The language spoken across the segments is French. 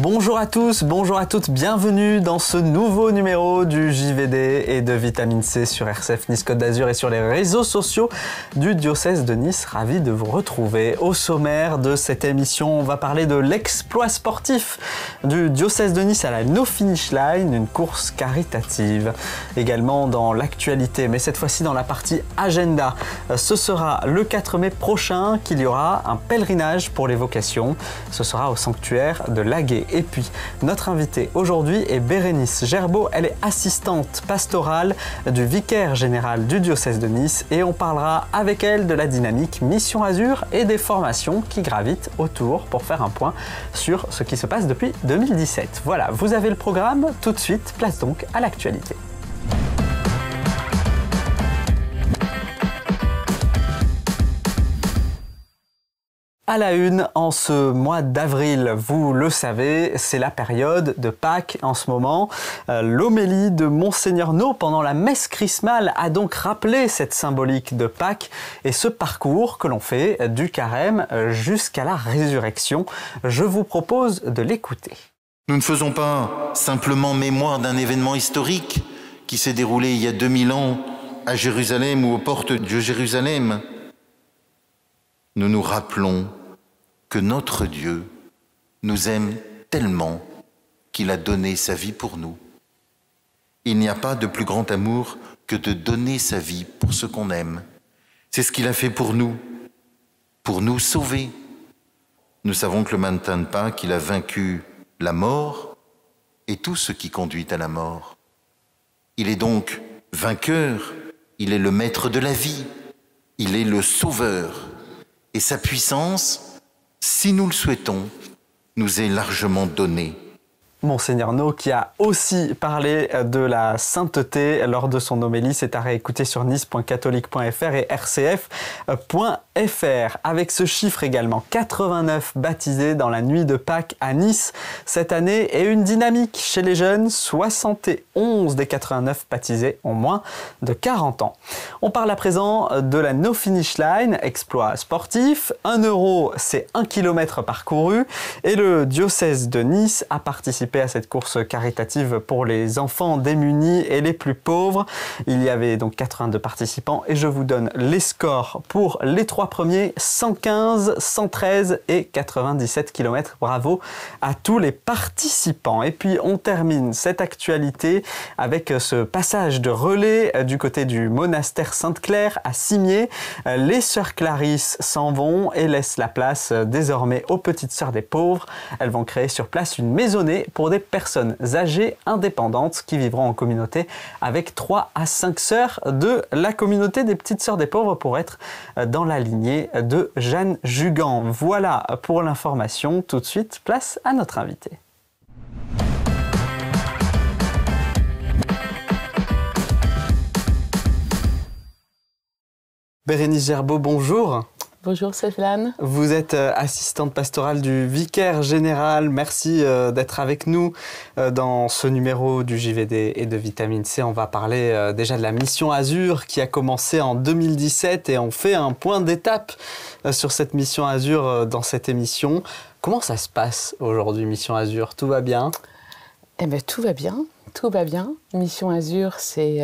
Bonjour à tous, bonjour à toutes, bienvenue dans ce nouveau numéro du JVD et de Vitamine C sur RCF Nice Côte d'Azur et sur les réseaux sociaux du diocèse de Nice. Ravi de vous retrouver. Au sommaire de cette émission, on va parler de l'exploit sportif du diocèse de Nice à la No Finish Line, une course caritative. Également dans l'actualité, mais cette fois-ci dans la partie agenda. Ce sera le 4 mai prochain qu'il y aura un pèlerinage pour les vocations. Ce sera au sanctuaire de Laguet. Et puis, notre invitée aujourd'hui est Bérénice Gerbeau. Elle est assistante pastorale du vicaire général du diocèse de Nice et on parlera avec elle de la dynamique Mission Azur et des formations qui gravitent autour pour faire un point sur ce qui se passe depuis 2017. Voilà, vous avez le programme. Tout de suite, place donc à l'actualité. À la une, en ce mois d'avril, vous le savez, c'est la période de Pâques en ce moment. L'homélie de Monseigneur No pendant la messe chrismale a donc rappelé cette symbolique de Pâques et ce parcours que l'on fait du carême jusqu'à la résurrection. Je vous propose de l'écouter. Nous ne faisons pas simplement mémoire d'un événement historique qui s'est déroulé il y a 2000 ans à Jérusalem ou aux portes de Jérusalem. Nous nous rappelons que notre Dieu nous aime tellement qu'il a donné sa vie pour nous. Il n'y a pas de plus grand amour que de donner sa vie pour ce qu'on aime. C'est ce qu'il a fait pour nous sauver. Nous savons que le matin de Pâques, il a vaincu la mort et tout ce qui conduit à la mort. Il est donc vainqueur, il est le maître de la vie, il est le sauveur. Et sa puissance, si nous le souhaitons, nous est largement donnée. Monseigneur No qui a aussi parlé de la sainteté lors de son homélie, c'est à réécouter sur nice.catholique.fr et rcf.fr. Avec ce chiffre également, 89 baptisés dans la nuit de Pâques à Nice cette année et une dynamique chez les jeunes, 71 des 89 baptisés ont moins de 40 ans. On parle à présent de la No Finish Line, exploit sportif. 1 euro, c'est 1 km parcouru et le diocèse de Nice a participé à cette course caritative pour les enfants démunis et les plus pauvres. Il y avait donc 82 participants et je vous donne les scores pour les 3 premiers, 115, 113 et 97 km. Bravo à tous les participants. Et puis on termine cette actualité avec ce passage de relais du côté du monastère Sainte-Claire à Cimiez. Les sœurs Clarisse s'en vont et laissent la place désormais aux petites sœurs des pauvres. Elles vont créer sur place une maisonnée pour des personnes âgées indépendantes qui vivront en communauté avec 3 à 5 sœurs de la communauté des petites sœurs des pauvres pour être dans la lignée de Jeanne Jugan. Voilà pour l'information. Tout de suite, place à notre invité. Bérénice Gerbeau, bonjour. Bonjour Stéphane. Vous êtes assistante pastorale du vicaire général. Merci d'être avec nous dans ce numéro du JVD et de Vitamine C. On va parler déjà de la Mission Azur qui a commencé en 2017 et on fait un point d'étape sur cette Mission Azur dans cette émission. Comment ça se passe aujourd'hui, Mission Azur? Tout va bien? Eh bien, tout va bien. Tout va bien. Mission Azur, c'est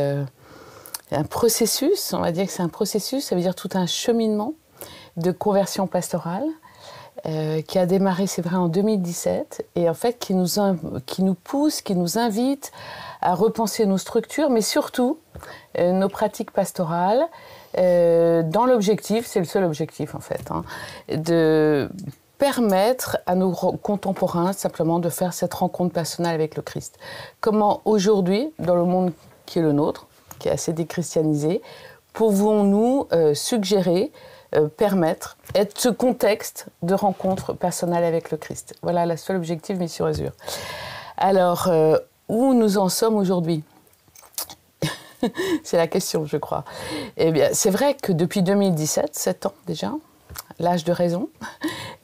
un processus. On va dire que c'est un processus. Ça veut dire tout un cheminement de conversion pastorale qui a démarré, c'est vrai, en 2017 et en fait qui nous pousse, qui nous invite à repenser nos structures, mais surtout nos pratiques pastorales dans l'objectif, c'est le seul objectif en fait, de permettre à nos contemporains simplement de faire cette rencontre personnelle avec le Christ. Comment aujourd'hui, dans le monde qui est le nôtre, qui est assez déchristianisé, pouvons-nous suggérer permettre, être ce contexte de rencontre personnelle avec le Christ. Voilà le seul objectif Mission Azur. Alors, où nous en sommes aujourd'hui? C'est la question, je crois. Eh bien, c'est vrai que depuis 2017, 7 ans déjà, l'âge de raison,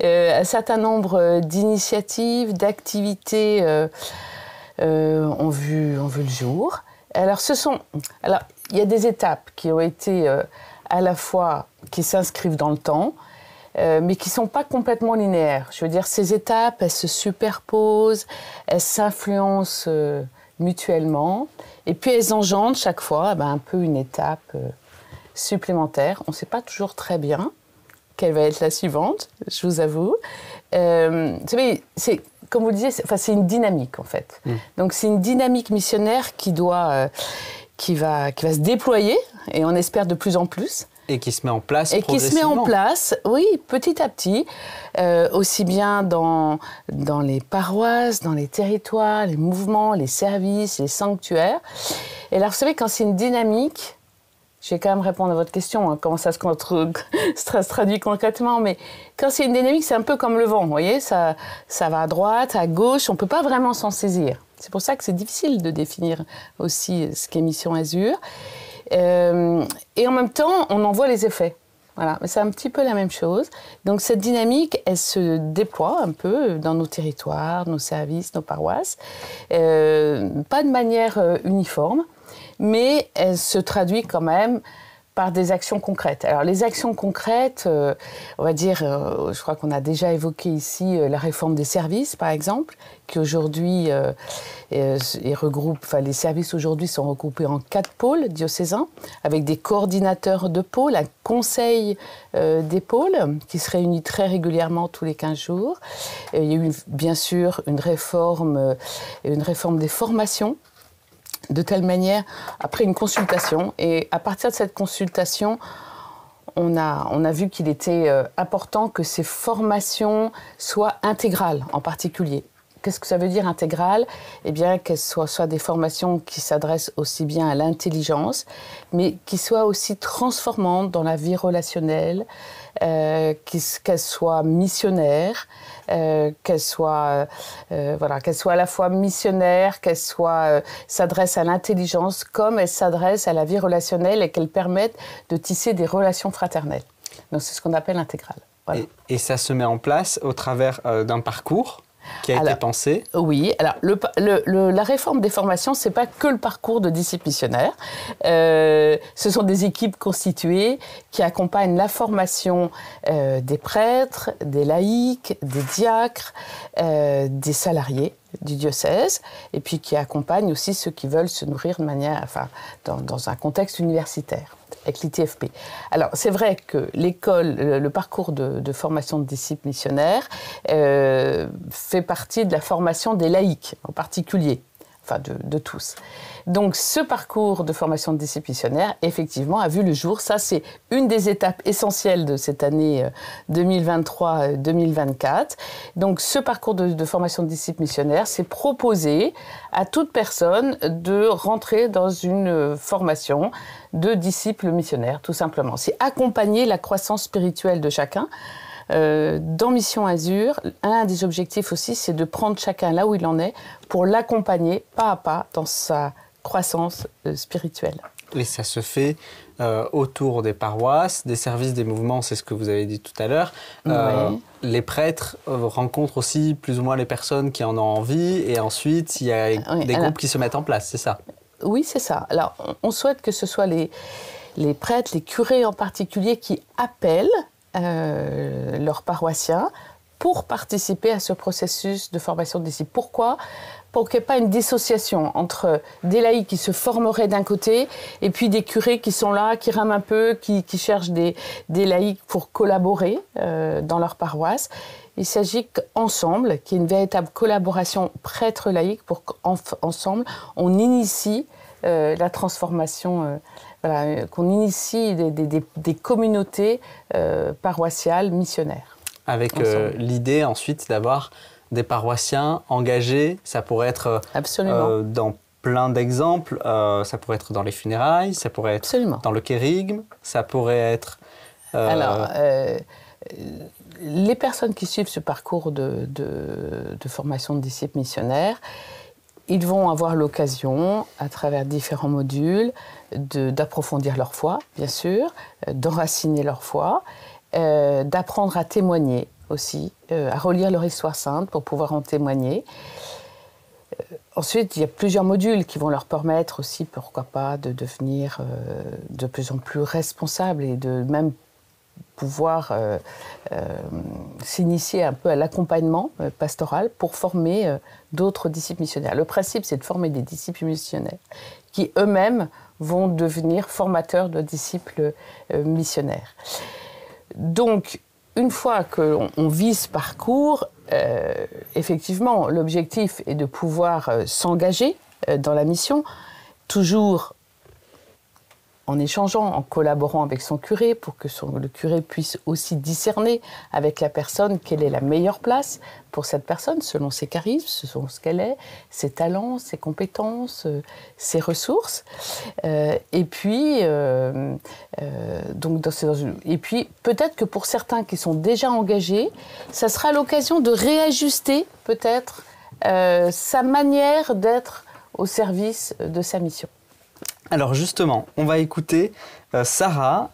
un certain nombre d'initiatives, d'activités ont vu le jour. Alors, il y a des étapes qui ont été à la fois qui s'inscrivent dans le temps, mais qui ne sont pas complètement linéaires. Je veux dire, ces étapes, elles se superposent, elles s'influencent mutuellement, et puis elles engendrent chaque fois un peu une étape supplémentaire. On ne sait pas toujours très bien quelle va être la suivante, je vous avoue. Vous savez, comme vous le disiez, c'est une dynamique en fait. Donc c'est une dynamique missionnaire qui va se déployer, et on espère de plus en plus. Et qui se met en place progressivement. Et qui se met en place, oui, petit à petit, aussi bien dans les paroisses, dans les territoires, les mouvements, les services, les sanctuaires. Et alors, vous savez, quand c'est une dynamique, je vais quand même répondre à votre question, comment ça se traduit concrètement, mais quand c'est une dynamique, c'est un peu comme le vent, vous voyez, ça va à droite, à gauche, on ne peut pas vraiment s'en saisir. C'est pour ça que c'est difficile de définir aussi ce qu'est Mission Azur. Et en même temps, on en voit les effets. Voilà, mais c'est un petit peu la même chose. Donc cette dynamique, elle se déploie un peu dans nos territoires, nos services, nos paroisses. Pas de manière uniforme, mais elle se traduit quand même par des actions concrètes. Alors les actions concrètes, on va dire, je crois qu'on a déjà évoqué ici la réforme des services, par exemple, qui aujourd'hui regroupe, les services aujourd'hui sont regroupés en 4 pôles diocésains, avec des coordinateurs de pôles, un conseil des pôles qui se réunit très régulièrement tous les 15 jours. Il y a eu bien sûr une réforme des formations, de telle manière, après une consultation, et à partir de cette consultation, on a vu qu'il était important que ces formations soient intégrales en particulier. Qu'est-ce que ça veut dire intégrale ? Eh bien, qu'elles soient des formations qui s'adressent aussi bien à l'intelligence, mais qui soient aussi transformantes dans la vie relationnelle, qu'elles soient missionnaires, qu'elles soient à la fois missionnaires, qu'elles s'adressent à l'intelligence comme elles s'adressent à la vie relationnelle, et qu'elles permettent de tisser des relations fraternelles. Donc, c'est ce qu'on appelle intégrale. Voilà. Et ça se met en place au travers d'un parcours qui a été pensé. Oui, alors la réforme des formations, c'est pas que le parcours de disciples missionnaires. Ce sont des équipes constituées qui accompagnent la formation des prêtres, des laïcs, des diacres, des salariés du diocèse, et puis qui accompagnent aussi ceux qui veulent se nourrir de manière, dans un contexte universitaire, avec l'ITFP. Alors, c'est vrai que l'école, le parcours de formation de disciples missionnaires fait partie de la formation des laïcs, en particulier, de tous. Donc, ce parcours de formation de disciples missionnaires, effectivement, a vu le jour. Ça, c'est une des étapes essentielles de cette année 2023-2024. Donc, ce parcours de formation de disciples missionnaires, c'est proposer à toute personne de rentrer dans une formation de disciples missionnaires, tout simplement. C'est accompagner la croissance spirituelle de chacun. Dans Mission Azur, un des objectifs aussi, c'est de prendre chacun là où il en est pour l'accompagner pas à pas dans sa croissance spirituelle. Et ça se fait autour des paroisses, des services, des mouvements, c'est ce que vous avez dit tout à l'heure. Oui. Les prêtres rencontrent aussi plus ou moins les personnes qui en ont envie, et ensuite il y a des groupes qui se mettent en place, c'est ça ? Oui, c'est ça. Alors, on souhaite que ce soit les prêtres, les curés en particulier, qui appellent leurs paroissiens pour participer à ce processus de formation de disciples. Pourquoi ? Pour qu'il n'y ait pas une dissociation entre des laïcs qui se formeraient d'un côté et puis des curés qui sont là, qui rament un peu, qui cherchent des laïcs pour collaborer dans leur paroisse. Il s'agit qu'ensemble, qu'il y ait une véritable collaboration prêtre-laïque pour qu'ensemble, on initie la transformation, qu'on initie des communautés paroissiales missionnaires. Avec l'idée ensuite d'avoir des paroissiens engagés, ça pourrait être dans plein d'exemples, ça pourrait être dans les funérailles, ça pourrait être dans le kérigme, ça pourrait être... Alors, les personnes qui suivent ce parcours de formation de disciples missionnaires, ils vont avoir l'occasion, à travers différents modules, d'approfondir leur foi, bien sûr, d'enraciner leur foi, d'apprendre à témoigner aussi, à relire leur histoire sainte pour pouvoir en témoigner. Ensuite, il y a plusieurs modules qui vont leur permettre aussi, pourquoi pas, de devenir de plus en plus responsables et de même pouvoir s'initier un peu à l'accompagnement pastoral pour former d'autres disciples missionnaires. Le principe, c'est de former des disciples missionnaires qui eux-mêmes vont devenir formateurs de disciples missionnaires. Donc, une fois qu'on vit ce parcours, effectivement, l'objectif est de pouvoir s'engager dans la mission, toujours en échangeant, en collaborant avec son curé pour que le curé puisse aussi discerner avec la personne quelle est la meilleure place pour cette personne selon ses charismes, selon ce qu'elle est, ses talents, ses compétences, ses ressources. Et puis peut-être que pour certains qui sont déjà engagés, ça sera l'occasion de réajuster peut-être sa manière d'être au service de sa mission. Alors justement, on va écouter Sarah.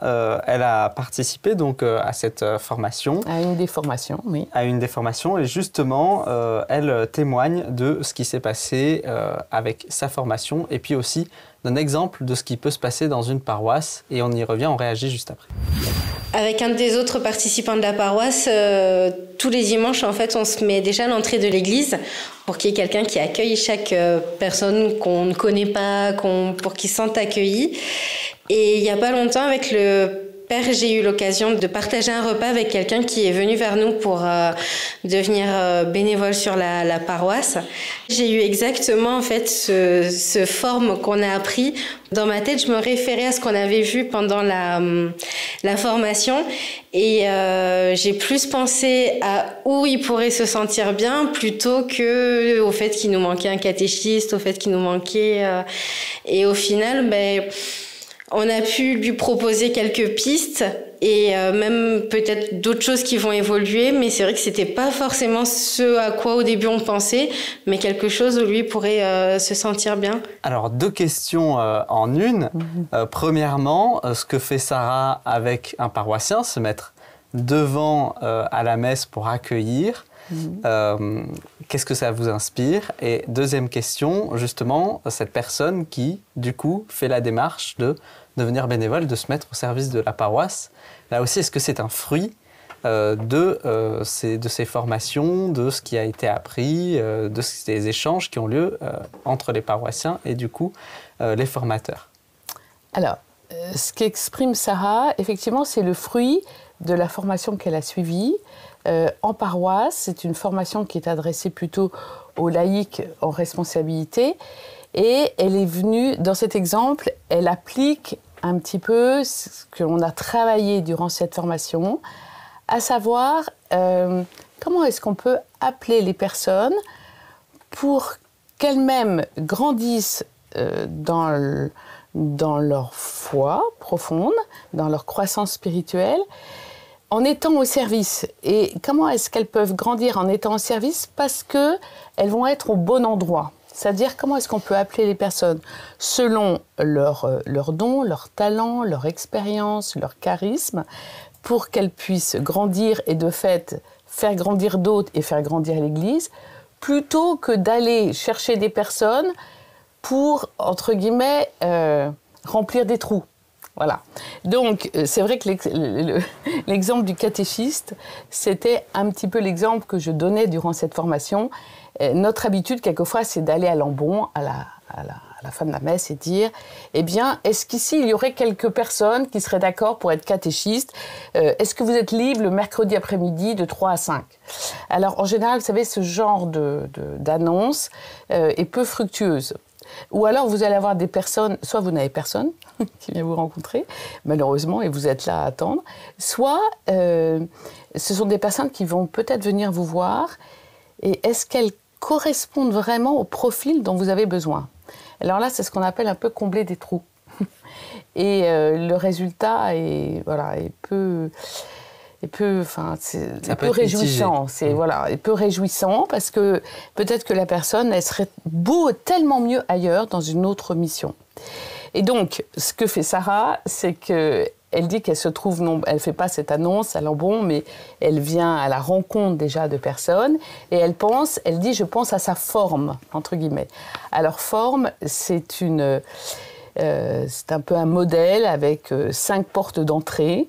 Elle a participé donc à cette formation. À une des formations, oui. À une des formations. Et justement, elle témoigne de ce qui s'est passé avec sa formation et puis aussi d'un exemple de ce qui peut se passer dans une paroisse. Et on y revient, on réagit juste après. Avec un des autres participants de la paroisse, tous les dimanches, en fait, on se met déjà à l'entrée de l'église pour qu'il y ait quelqu'un qui accueille chaque personne qu'on ne connaît pas, pour qu'ils se sentent accueillis. Et il n'y a pas longtemps, avec le père, j'ai eu l'occasion de partager un repas avec quelqu'un qui est venu vers nous pour devenir bénévole sur la paroisse. J'ai eu exactement en fait ce forme qu'on a appris. Dans ma tête, je me référais à ce qu'on avait vu pendant la formation et j'ai plus pensé à où il pourrait se sentir bien plutôt que au fait qu'il nous manquait un catéchiste, au fait qu'il nous manquait... et au final, on a pu lui proposer quelques pistes et même peut-être d'autres choses qui vont évoluer, mais c'est vrai que c'était pas forcément ce à quoi au début on pensait, mais quelque chose où lui pourrait se sentir bien. Alors 2 questions en une. Premièrement, ce que fait Sarah avec un paroissien, se mettre devant à la messe pour accueillir. Qu'est-ce que ça vous inspire? Et deuxième question, justement, cette personne qui, du coup, fait la démarche de devenir bénévole, de se mettre au service de la paroisse. Là aussi, est-ce que c'est un fruit de ces formations, de ce qui a été appris, de ces échanges qui ont lieu entre les paroissiens et, du coup, les formateurs? Alors, ce qu'exprime Sarah, effectivement, c'est le fruit de la formation qu'elle a suivie. En paroisse, c'est une formation qui est adressée plutôt aux laïcs en responsabilité. Et elle est venue, dans cet exemple, elle applique un petit peu ce que l'on a travaillé durant cette formation, à savoir comment est-ce qu'on peut appeler les personnes pour qu'elles-mêmes grandissent dans leur foi profonde, dans leur croissance spirituelle, en étant au service. Et comment est-ce qu'elles peuvent grandir en étant au service? Parce qu'elles vont être au bon endroit. C'est-à-dire comment est-ce qu'on peut appeler les personnes selon leurs dons, leurs talents, leur expérience, leur charisme, pour qu'elles puissent grandir et de fait faire grandir d'autres et faire grandir l'Église, plutôt que d'aller chercher des personnes pour, entre guillemets, remplir des trous. Voilà. Donc, c'est vrai que l'exemple du catéchiste, c'était un petit peu l'exemple que je donnais durant cette formation. Notre habitude, quelquefois, c'est d'aller à l'ambon, à la fin de la messe, et dire, eh bien, est-ce qu'ici, il y aurait quelques personnes qui seraient d'accord pour être catéchistes? Est-ce que vous êtes libre le mercredi après-midi de 3 à 5? Alors, en général, vous savez, ce genre d'annonce est peu fructueuse. Ou alors, vous allez avoir des personnes, soit vous n'avez personne qui vient vous rencontrer, malheureusement, et vous êtes là à attendre, soit ce sont des personnes qui vont peut-être venir vous voir, et est-ce qu'elles correspondent vraiment au profil dont vous avez besoin? Alors là, c'est ce qu'on appelle un peu combler des trous. Et le résultat est peu réjouissant. Est peu réjouissant parce que peut-être que la personne, elle serait tellement mieux ailleurs dans une autre mission. Et donc, ce que fait Sarah, c'est qu'elle dit qu'elle se trouve, elle fait pas cette annonce à l'ambon, mais elle vient à la rencontre déjà de personnes et elle dit, je pense à sa forme, entre guillemets. Alors, forme, c'est une C'est un peu un modèle avec 5 portes d'entrée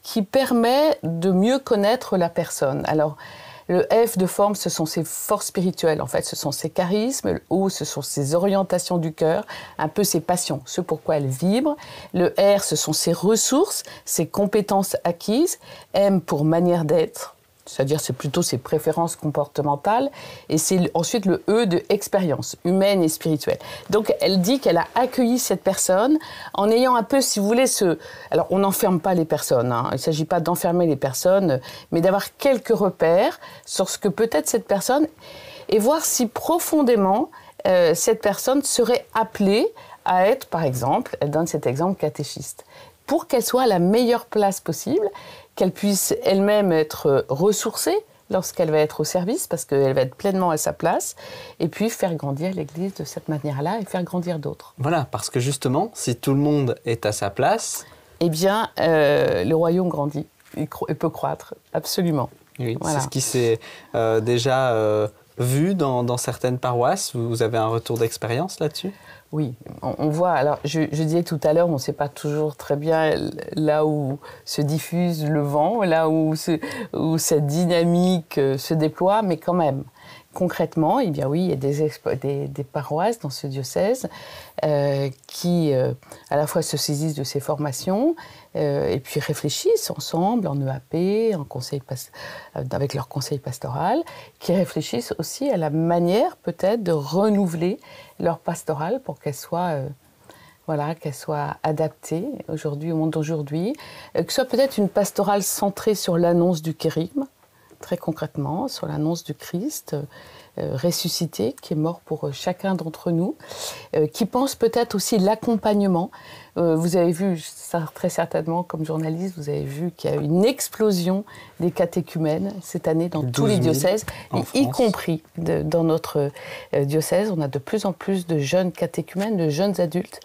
qui permet de mieux connaître la personne. Alors, le F de forme, ce sont ses forces spirituelles, en fait, ce sont ses charismes. Le O, ce sont ses orientations du cœur, un peu ses passions, ce pourquoi elle vibre. Le R, ce sont ses ressources, ses compétences acquises. M pour manière d'être, c'est-à-dire c'est plutôt ses préférences comportementales. Et c'est ensuite le E de expérience humaine et spirituelle. Donc elle dit qu'elle a accueilli cette personne en ayant un peu, si vous voulez, alors on n'enferme pas les personnes, hein. Il ne s'agit pas d'enfermer les personnes, mais d'avoir quelques repères sur ce que peut être cette personne et voir si profondément cette personne serait appelée à être, par exemple, elle donne cet exemple, catéchiste, pour qu'elle soit à la meilleure place possible, qu'elle puisse elle-même être ressourcée lorsqu'elle va être au service, parce qu'elle va être pleinement à sa place, et puis faire grandir l'Église de cette manière-là et faire grandir d'autres. Voilà, parce que justement, si tout le monde est à sa place... Eh bien, le royaume grandit, il peut croître, absolument. Oui, voilà. C'est ce qui s'est déjà vu dans certaines paroisses. Vous avez un retour d'expérience là-dessus ? Oui, on voit, alors je disais tout à l'heure, on ne sait pas toujours très bien là où se diffuse le vent, là où cette dynamique se déploie, mais quand même, concrètement, eh bien oui, il y a des paroisses dans ce diocèse qui à la fois se saisissent de ces formations et puis réfléchissent ensemble en EAP, avec leur conseil pastoral, qui réfléchissent aussi à la manière peut-être de renouveler leur pastorale pour qu'elle soit adaptée aujourd'hui, au monde d'aujourd'hui, que ce soit peut-être une pastorale centrée sur l'annonce du kérygme, très concrètement, sur l'annonce du Christ ressuscité, qui est mort pour chacun d'entre nous, qui pense peut-être aussi l'accompagnement. Vous avez vu, ça, très certainement, comme journaliste, vous avez vu qu'il y a une explosion des catéchumènes cette année dans tous les diocèses, y compris dans notre diocèse. On a de plus en plus de jeunes catéchumènes, de jeunes adultes.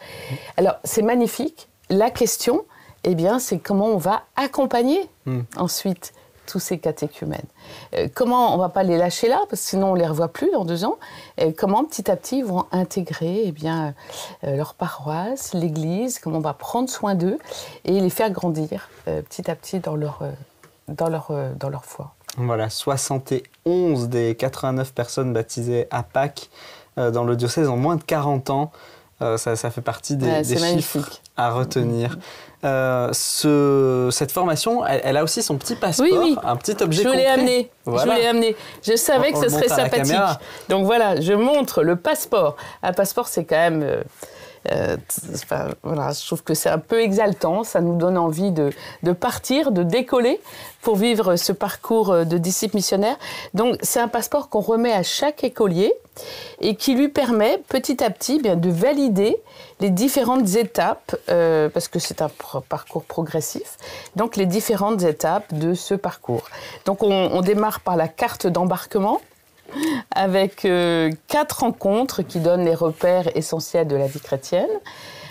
Alors, c'est magnifique. La question, eh bien, c'est comment on va accompagner ensuite tous ces catéchumènes. Comment on ne va pas les lâcher là, parce que sinon on ne les revoit plus dans 2 ans. Comment petit à petit ils vont intégrer leur paroisse, l'Église, comment on va prendre soin d'eux et les faire grandir petit à petit dans leur foi. Voilà, 71 des 89 personnes baptisées à Pâques dans le diocèse en moins de 40 ans. Ça fait partie des chiffres à retenir. Cette formation, elle a aussi son petit passeport, oui. un petit objet concret. Je l'ai amené. Je savais que ce serait sympathique. Donc voilà, je montre le passeport. Un passeport, c'est quand même... je trouve que c'est un peu exaltant. Ça nous donne envie de partir, de décoller pour vivre ce parcours de disciple missionnaire. Donc c'est un passeport qu'on remet à chaque écolier et qui lui permet petit à petit de valider les différentes étapes, parce que c'est un parcours progressif, donc les différentes étapes de ce parcours. Donc on démarre par la carte d'embarquement, avec 4 rencontres qui donnent les repères essentiels de la vie chrétienne.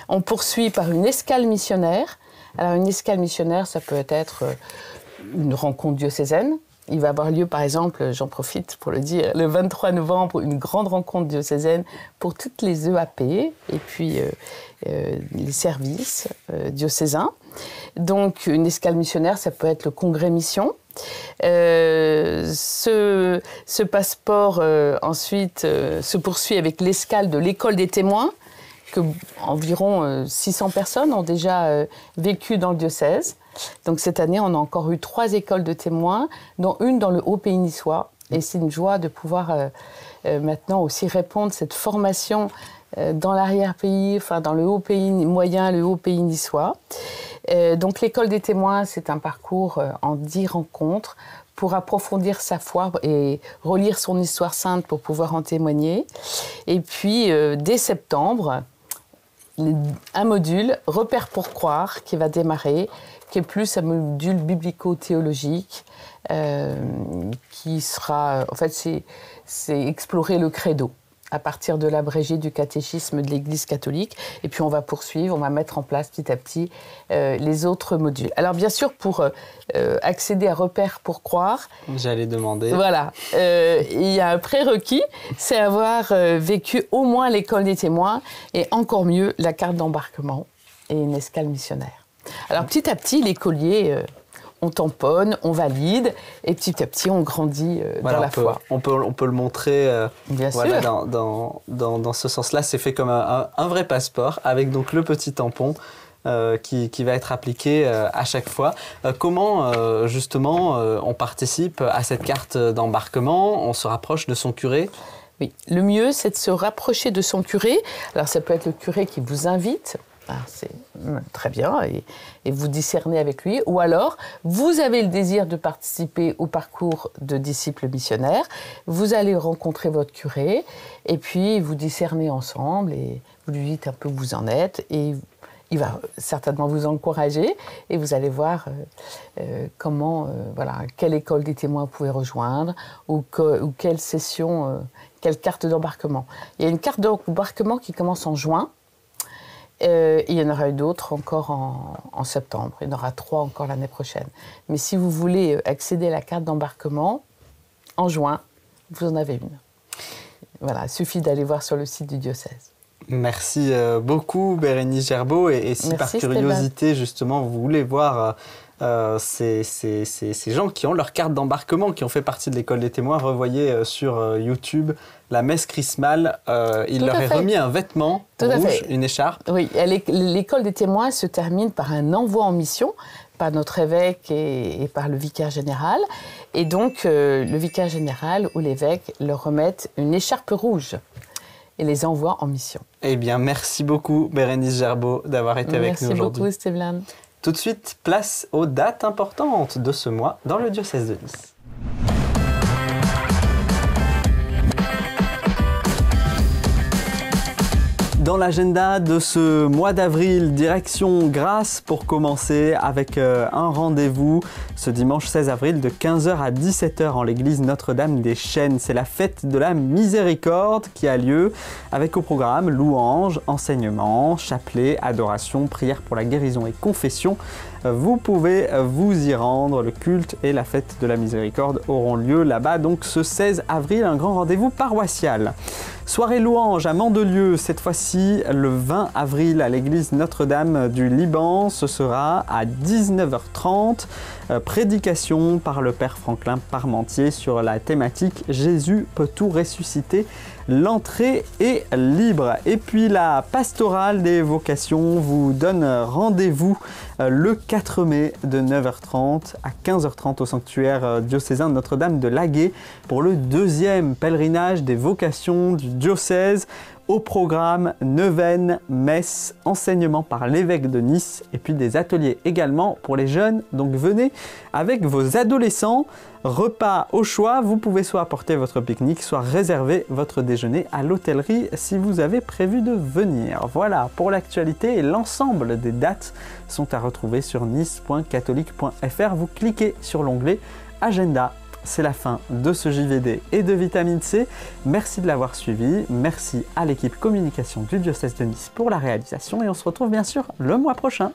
On poursuit par une escale missionnaire. Alors une escale missionnaire, ça peut être une rencontre diocésaine. Il va avoir lieu, par exemple, j'en profite pour le dire, le 23 novembre, une grande rencontre diocésaine pour toutes les EAP et puis les services diocésains. Donc une escale missionnaire, ça peut être le congrès mission. Ce passeport ensuite se poursuit avec l'escale de l'école des témoins, que environ 600 personnes ont déjà vécu dans le diocèse. Donc cette année, on a encore eu 3 écoles de témoins, dont une dans le Haut-Pays niçois. Et c'est une joie de pouvoir maintenant aussi répondre à cette formation dans l'arrière-pays, enfin dans le Haut-Pays moyen, le Haut-Pays niçois. Donc l'école des témoins, c'est un parcours en 10 rencontres pour approfondir sa foi et relire son histoire sainte pour pouvoir en témoigner. Et puis dès septembre, un module, Repères pour croire, qui va démarrer, qui est plus un module biblico-théologique, qui sera, en fait, c'est explorer le credo. à partir de l'abrégé du catéchisme de l'Église catholique. Et puis on va poursuivre, on va mettre en place petit à petit les autres modules. Alors bien sûr, pour accéder à Repères pour croire... J'allais demander. Voilà, il y a un prérequis, c'est avoir vécu au moins l'école des témoins et encore mieux la carte d'embarquement et une escale missionnaire. Alors petit à petit, l'écolier... on tamponne, on valide, et petit à petit, on grandit dans la foi. On peut le montrer Bien sûr. Dans ce sens-là. C'est fait comme un vrai passeport, avec donc le petit tampon qui va être appliqué à chaque fois. Comment, justement, on participe à cette carte d'embarquement? On se rapproche de son curé? Oui, le mieux, c'est de se rapprocher de son curé. Alors, ça peut être le curé qui vous invite. C'est très bien, et vous discernez avec lui. Ou alors, vous avez le désir de participer au parcours de disciples missionnaires, vous allez rencontrer votre curé, et puis vous discernez ensemble, et vous lui dites un peu où vous en êtes, et il va certainement vous encourager, et vous allez voir quelle école des témoins vous pouvez rejoindre, ou quelle session, quelle carte d'embarquement. Il y a une carte d'embarquement qui commence en juin. Il y en aura d'autres encore en septembre. Il y en aura 3 encore l'année prochaine. Mais si vous voulez accéder à la carte d'embarquement, en juin, vous en avez une. Voilà, il suffit d'aller voir sur le site du diocèse. Merci beaucoup, Bérénice Gerbeau. Et si par curiosité, justement, vous voulez voir ces gens qui ont leur carte d'embarquement, qui ont fait partie de l'école des témoins, revoyez sur YouTube la messe chrismale. Il leur est remis un vêtement rouge, une écharpe. Oui, l'école des témoins se termine par un envoi en mission par notre évêque et par le vicaire général. Et donc, le vicaire général ou l'évêque leur remettent une écharpe rouge et les envoie en mission. Eh bien, merci beaucoup, Bérénice Gerbeau, d'avoir été avec nous aujourd'hui. Merci beaucoup, Stéphane. Tout de suite, place aux dates importantes de ce mois dans le diocèse de Nice. Dans l'agenda de ce mois d'avril, direction Grasse pour commencer avec un rendez-vous ce dimanche 16 avril de 15h à 17h en l'église Notre-Dame des Chênes. C'est la fête de la miséricorde qui a lieu avec au programme louanges, enseignements, chapelet, adoration, prière pour la guérison et confession. Vous pouvez vous y rendre. Le culte et la fête de la miséricorde auront lieu là-bas donc ce 16 avril, un grand rendez-vous paroissial. Soirée louange à Mandelieu, cette fois-ci le 20 avril à l'église Notre-Dame du Liban. Ce sera à 19h30. Prédication par le Père Franklin Parmentier sur la thématique « Jésus peut tout ressusciter ». L'entrée est libre. Et puis la pastorale des vocations vous donne rendez-vous le 4 mai de 9h30 à 15h30 au sanctuaire diocésain de Notre-Dame de Laguet pour le 2e pèlerinage des vocations du diocèse. Au programme, neuvaine, messe, enseignement par l'évêque de Nice et puis des ateliers également pour les jeunes. Donc venez avec vos adolescents. Repas au choix, vous pouvez soit apporter votre pique-nique, soit réserver votre déjeuner à l'hôtellerie si vous avez prévu de venir. Voilà pour l'actualité et l'ensemble des dates sont à retrouver sur nice.catholique.fr. Vous cliquez sur l'onglet Agenda. C'est la fin de ce JVD et de Vitamine C. Merci de l'avoir suivi. Merci à l'équipe communication du diocèse de Nice pour la réalisation et on se retrouve bien sûr le mois prochain.